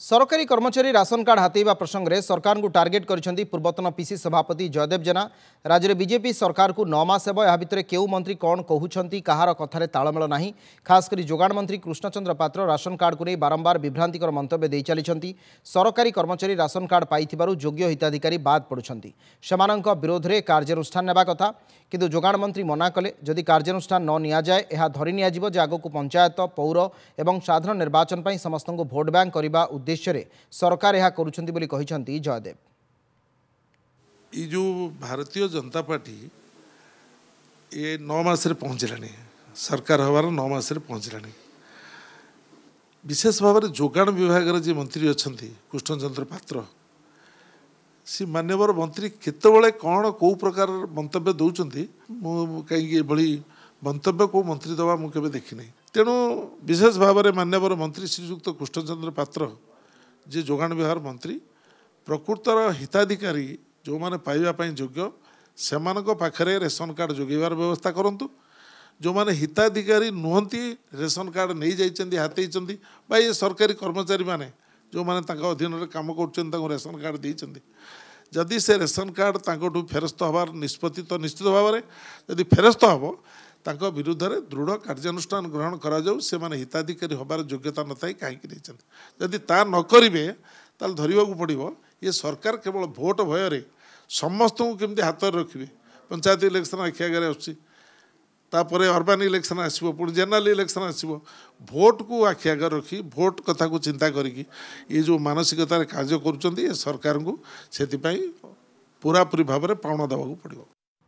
सरकारी कर्मचारी ration card हाथेवा प्रसंग में सरकार को टार्गेट कर पूर्वतन पीसी सभापति जयदेव जेना। राज्य में बीजेपी सरकार को 9 मास या भितर केउ मंत्री कौन कहते कहार कथार तालमेल ना। खासकर जोगाण मंत्री कृष्णचंद्र पात्र राशन कार्ड को नहीं बारंबार विभ्रांतिकर मंतव्य दे चली। सरकारी कर्मचारी राशन कार्ड पाई योग्य हिताधिकारी बाद पड़ुछंती। सेमानंक विरोध में कार्यानुष्ठान नेबा कथा किंतु जोगाण मंत्री मना कले। जदि कार्यानुष्ठान न निया जाए यह धरी निया जिवो जे आगकु पंचायत पौर एवं साधारण निर्वाचन पर समस्त भोट बैंक करने उद्देश्य सरकार यह करुछंती बोली कहिसंती जयदेव। ये जो भारतीय जनता पार्टी ये 9 मास पहुँचलानी सरकार हबार 9 मास पहुँचलानी। विशेष भाव में जोगाण विभाग जी मंत्री अच्छा कृष्णचंद्र पात्र सी मान्यवर मंत्री केतबेले कौन कौ प्रकार मंतव्य दौरान कहीं मंतव्य कौ मंत्री दवा मुझे देखी नहीं। तेणु विशेष भाव में मान्यवर मंत्री श्रीयुक्त कृष्णचंद्र पात्र जे जोगाण विभाग मंत्री प्रकृतर हिताधिकारी जो माने पाइबा योग्य से पाखे रेशन कार्ड जोगेबार व्यवस्था करूँ। जो माने हिताधिकारी नुहति रेशन कार्ड नहीं जाइए हाथी ये सरकारी कर्मचारी माने जो माने अधीन में कम कर रेशन कार्ड देते जदि से रेशन कार्ड तांकोठू फेरस्त हबार निष्पत्ति तो निश्चित भाव में जदि फेरस्त हम तांको विरुद्ध में दृढ़ कार्यानुष्ठान ग्रहण करा जाऊ। से माने हिताधिकारी हबार योग्यता न थाई कहीं जदि ता न करेंगे ताल धरवा पड़ो। ये सरकार केवल भोट भय समस्त को केमती हाथ रखिए। पंचायत इलेक्शन आखि आगे आसपर अर्बान इलेक्शन आसो पुणी जेनराल इलेक्शन आसो भोट को आखि आगे रखी भोट कथा को चिंता करी ये जो मानसिकतार कार्य कर सरकार को से पूरापूरी भाव में पाउना देवाक पड़ो।